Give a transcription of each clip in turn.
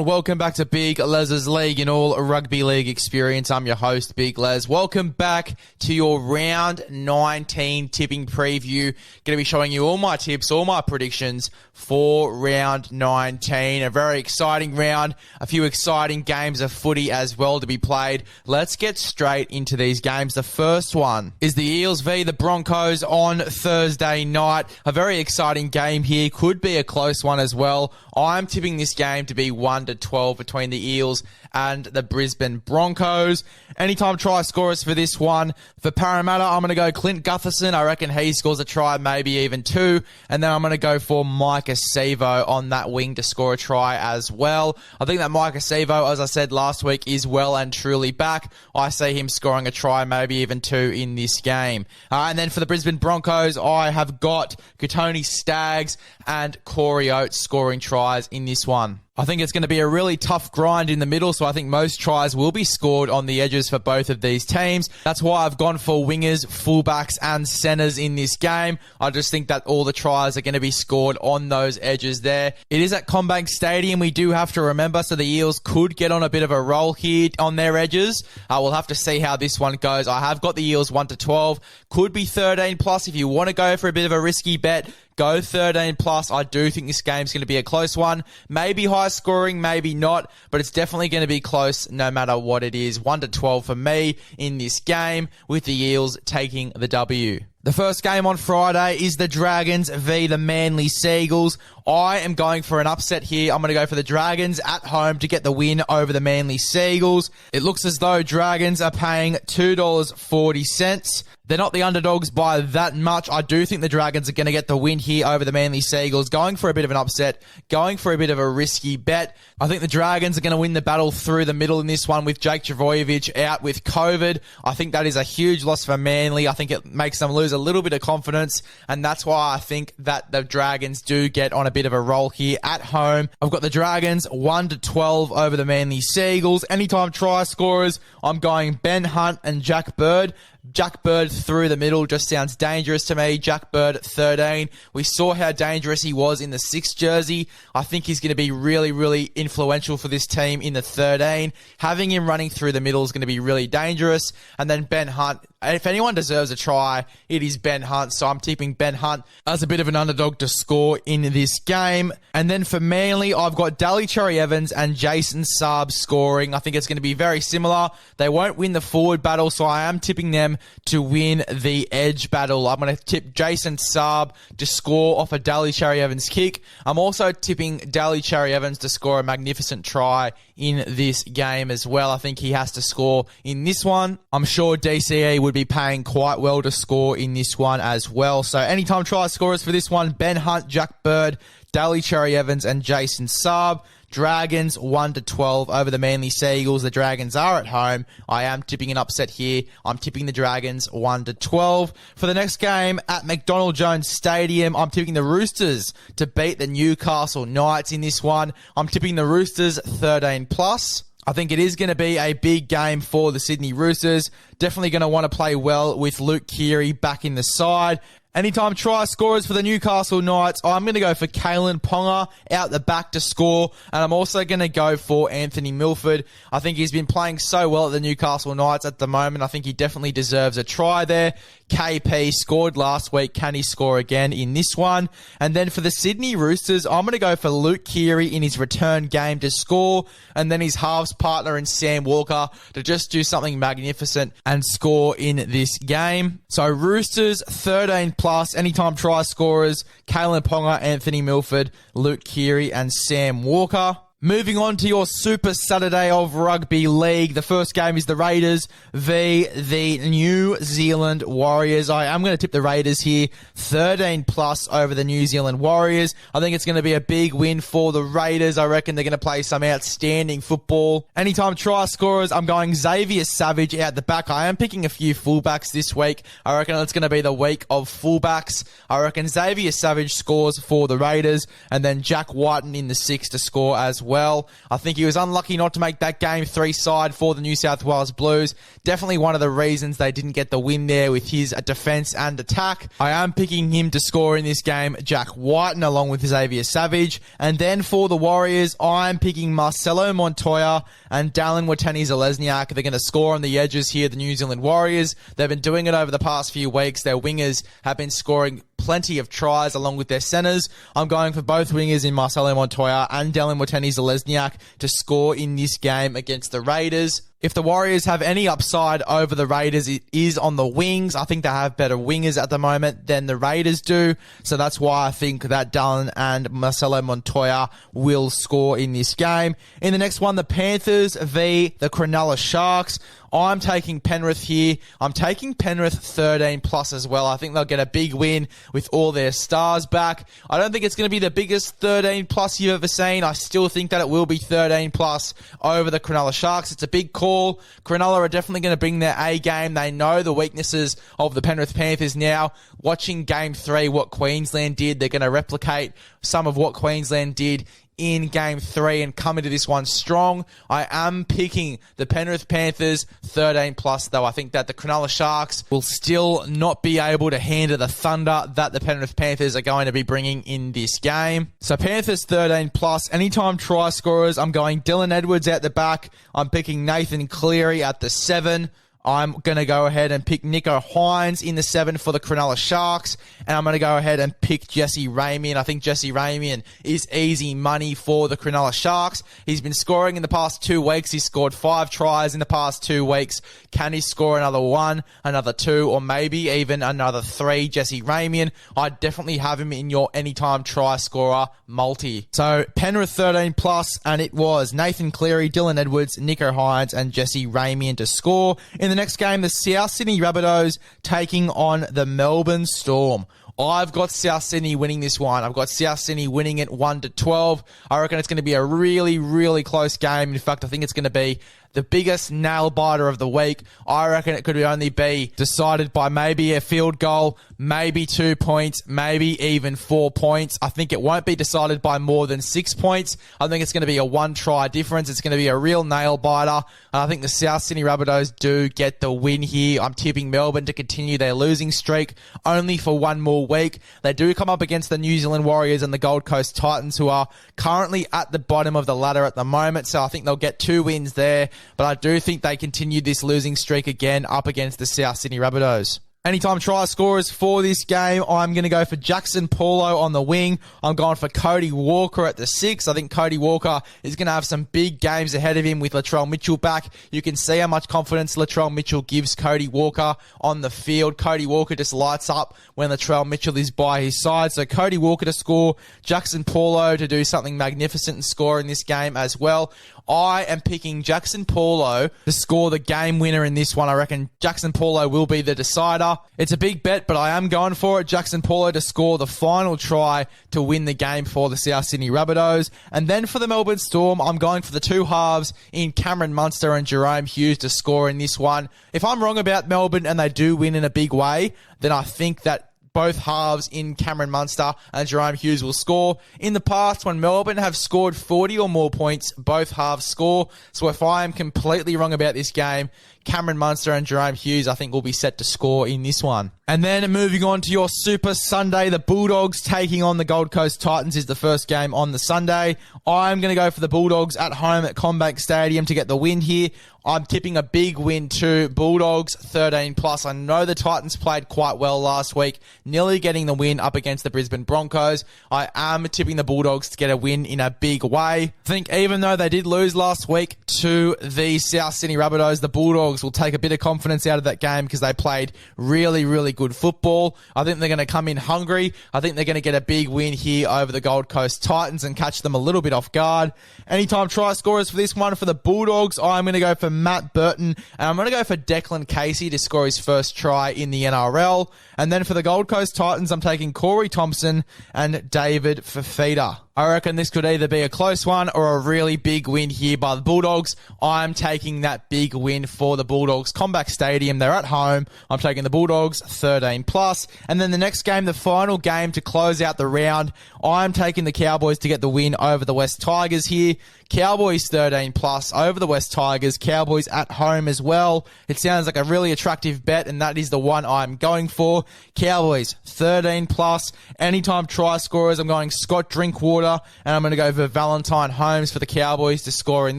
everyone. Welcome back to Big Les's League and all rugby league experience. I'm your host, Big Les. Welcome back to your round 19 tipping preview. Going to be showing you all my tips, all my predictions for round 19. A very exciting round. A few exciting games of footy as well to be played. Let's get straight into these games. The first one is the Eels v the Broncos on Thursday night. A very exciting game here. Could be a close one as well. I'm tipping this game to be 1-12 between the Eels and the Brisbane Broncos. Anytime try scorers for this one. For Parramatta, I'm going to go Clint Gutherson. I reckon he scores a try, maybe even two. And then I'm going to go for Mike Acevo on that wing to score a try as well. I think that Mike Acevo, as I said last week, is well and truly back. I see him scoring a try, maybe even two in this game. And then for the Brisbane Broncos, I have got Katoni Staggs and Corey Oates scoring tries in this one. I think it's going to be a really tough grind in the middle, so I think most tries will be scored on the edges for both of these teams. That's why I've gone for wingers, fullbacks, and centers in this game. I just think that all the tries are going to be scored on those edges there. It is at CommBank Stadium, we do have to remember, so the Eels could get on a bit of a roll here on their edges. We'll have to see how this one goes. I have got the Eels 1-12. Could be 13 plus if you want to go for a bit of a risky bet. Go 13 plus. I do think this game's going to be a close one. Maybe high scoring, maybe not, but it's definitely going to be close no matter what it is. 1-12 for me in this game with the Eels taking the W. The first game on Friday is the Dragons v the Manly Seagulls. I am going for an upset here. I'm going to go for the Dragons at home to get the win over the Manly Seagulls. It looks as though Dragons are paying $2.40. They're not the underdogs by that much. I do think the Dragons are going to get the win here over the Manly Seagulls. Going for a bit of an upset, going for a bit of a risky bet. I think the Dragons are going to win the battle through the middle in this one with Jake Trbojevic out with COVID. I think that is a huge loss for Manly. I think it makes them lose a little bit of confidence, and that's why I think that the Dragons do get on a bit of a roll here at home. I've got the Dragons 1-12 over the Manly Seagulls. Anytime try scorers, I'm going Ben Hunt and Jack Bird. Jack Bird through the middle just sounds dangerous to me. Jack Bird at 13. We saw how dangerous he was in the 6 jersey. I think he's going to be really, really influential for this team in the 13. Having him running through the middle is going to be really dangerous. And then Ben Hunt. If anyone deserves a try, it is Ben Hunt. So I'm tipping Ben Hunt as a bit of an underdog to score in this game. And then for Manly, I've got Daly Cherry Evans and Jason Saab scoring. I think it's going to be very similar. They won't win the forward battle, so I am tipping them to win the edge battle. I'm going to tip Jason Saab to score off a Daly Cherry Evans kick. I'm also tipping Daly Cherry Evans to score a magnificent try in this game as well. I think he has to score in this one. I'm sure DCE would be paying quite well to score in this one as well. So anytime try scorers for this one, Ben Hunt, Jack Bird, Daly Cherry Evans, and Jason Saab. Dragons 1-12 over the Manly Seagulls. The Dragons are at home. I am tipping an upset here. I'm tipping the Dragons 1-12. For the next game at McDonald Jones Stadium, I'm tipping the Roosters to beat the Newcastle Knights in this one. I'm tipping the Roosters 13 plus. I think it is going to be a big game for the Sydney Roosters. Definitely going to want to play well with Luke Keary back in the side. Anytime try scorers for the Newcastle Knights, I'm going to go for Kalen Ponga out the back to score, and I'm also going to go for Anthony Milford. I think he's been playing so well at the Newcastle Knights at the moment. I think he definitely deserves a try there. KP scored last week. Can he score again in this one? And then for the Sydney Roosters, I'm going to go for Luke Keary in his return game to score, and then his halves partner in Sam Walker to just do something magnificent and score in this game. So Roosters 13 plus, anytime try scorers, Kalen Ponga, Anthony Milford, Luke Keary, and Sam Walker. Moving on to your Super Saturday of Rugby League. The first game is the Raiders v the New Zealand Warriors. I am going to tip the Raiders here, 13 plus over the New Zealand Warriors. I think it's going to be a big win for the Raiders. I reckon they're going to play some outstanding football. Anytime try scorers, I'm going Xavier Savage out the back. I am picking a few fullbacks this week. I reckon it's going to be the week of fullbacks. I reckon Xavier Savage scores for the Raiders, and then Jack Whiten in the 6 to score as well. well. I think he was unlucky not to make that Game 3 side for the New South Wales Blues. Definitely one of the reasons they didn't get the win there with his defense and attack. I am picking him to score in this game, Jack Whiten, along with Xavier Savage. And then for the Warriors, I'm picking Marcelo Montoya and Dallin Watene-Zelezniak. They're going to score on the edges here, the New Zealand Warriors. They've been doing it over the past few weeks. Their wingers have been scoring plenty of tries along with their centers. I'm going for both wingers in Marcelo Montoya and Dallin Watene-Zelezniak to score in this game against the Raiders. If the Warriors have any upside over the Raiders, it is on the wings. I think they have better wingers at the moment than the Raiders do. So that's why I think that Dallin and Marcelo Montoya will score in this game. In the next one, the Panthers v. the Cronulla Sharks. I'm taking Penrith here. I'm taking Penrith 13 plus as well. I think they'll get a big win with all their stars back. I don't think it's going to be the biggest 13 plus you've ever seen. I still think that it will be 13 plus over the Cronulla Sharks. It's a big call. Cronulla are definitely going to bring their A game. They know the weaknesses of the Penrith Panthers now. Watching Game 3, what Queensland did, they're going to replicate some of what Queensland did in Game 3 and come into this one strong. I am picking the Penrith Panthers 13 plus, though. I think that the Cronulla Sharks will still not be able to handle the thunder that the Penrith Panthers are going to be bringing in this game. So Panthers 13 plus. Anytime try scorers, I'm going Dylan Edwards out the back. I'm picking Nathan Cleary at the 7. I'm going to go ahead and pick Nico Hines in the 7 for the Cronulla Sharks. And I'm going to go ahead and pick Jesse Ramian. I think Jesse Ramian is easy money for the Cronulla Sharks. He's been scoring in the past 2 weeks. He's scored 5 tries in the past 2 weeks. Can he score another 1, another 2, or maybe even another 3? Jesse Ramian, I'd definitely have him in your anytime try scorer multi. So Penrith 13 plus, and it was Nathan Cleary, Dylan Edwards, Nico Hines, and Jesse Ramian to score. In the next game, the South Sydney Rabbitohs taking on the Melbourne Storm. I've got South Sydney winning this one. I've got South Sydney winning it 1-12. I reckon it's going to be a really, really close game. In fact, I think it's going to be the biggest nail biter of the week. I reckon it could only be decided by maybe a field goal, maybe 2 points, maybe even 4 points. I think it won't be decided by more than 6 points. I think it's going to be a 1-try difference. It's going to be a real nail biter. And I think the South Sydney Rabbitohs do get the win here. I'm tipping Melbourne to continue their losing streak only for one more week. They do come up against the New Zealand Warriors and the Gold Coast Titans, who are currently at the bottom of the ladder at the moment. So I think they'll get 2 wins there. But I do think they continue this losing streak again up against the South Sydney Rabbitohs. Anytime try scorers for this game, I'm going to go for Jackson Paulo on the wing. I'm going for Cody Walker at the 6. I think Cody Walker is going to have some big games ahead of him with Latrell Mitchell back. You can see how much confidence Latrell Mitchell gives Cody Walker on the field. Cody Walker just lights up when Latrell Mitchell is by his side. So Cody Walker to score, Jackson Paulo to do something magnificent and score in this game as well. I am picking Jackson Paulo to score the game winner in this one. I reckon Jackson Paulo will be the decider. It's a big bet, but I am going for it. Jackson Paulo to score the final try to win the game for the South Sydney Rabbitohs. And then for the Melbourne Storm, I'm going for the 2 halves in Cameron Munster and Jerome Hughes to score in this one. If I'm wrong about Melbourne and they do win in a big way, then I think that both halves in Cameron Munster and Jerome Hughes will score. In the past, when Melbourne have scored 40 or more points, both halves score. So if I am completely wrong about this game, Cameron Munster and Jerome Hughes, I think, will be set to score in this one. And then moving on to your Super Sunday, the Bulldogs taking on the Gold Coast Titans is the first game on the Sunday. I'm going to go for the Bulldogs at home at CommBank Stadium to get the win here. I'm tipping a big win too. Bulldogs 13 plus. I know the Titans played quite well last week, nearly getting the win up against the Brisbane Broncos. I am tipping the Bulldogs to get a win in a big way. I think even though they did lose last week to the South Sydney Rabbitohs, the Bulldogs will take a bit of confidence out of that game because they played really, really good football. I think they're going to come in hungry. I think they're going to get a big win here over the Gold Coast Titans and catch them a little bit off guard. Anytime try scorers for this one for the Bulldogs, I'm going to go for Matt Burton, and I'm going to go for Declan Casey to score his first try in the NRL. And then for the Gold Coast Titans, I'm taking Corey Thompson and David Fafita. I reckon this could either be a close one or a really big win here by the Bulldogs. I'm taking that big win for the Bulldogs. Combank Stadium, they're at home. I'm taking the Bulldogs 13+. And then the next game, the final game to close out the round, I'm taking the Cowboys to get the win over the West Tigers here. Cowboys 13+ over the West Tigers. Cowboys at home as well. It sounds like a really attractive bet, and that is the one I'm going for. Cowboys 13+. Anytime try scorers, I'm going Scott Drinkwater, and I'm going to go for Valentine Holmes for the Cowboys to score in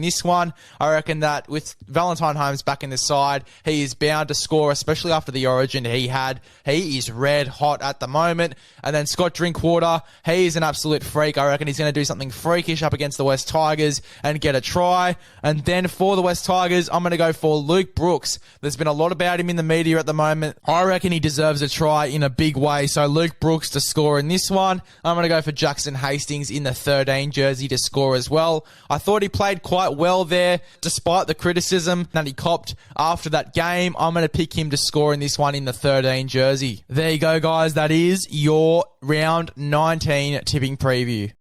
this one. I reckon that with Valentine Holmes back in the side, he is bound to score, especially after the origin he had. He is red hot at the moment. And then Scott Drinkwater, he is an absolute freak. I reckon he's going to do something freakish up against the West Tigers and get a try. And then for the West Tigers, I'm going to go for Luke Brooks. There's been a lot about him in the media at the moment. I reckon he deserves a try in a big way. So Luke Brooks to score in this one. I'm going to go for Jackson Hastings in the 13 jersey to score as well. I thought he played quite well there, despite the criticism that he copped after that game. I'm going to pick him to score in this one in the 13 jersey. There you go, guys. That is your round 19 tipping preview.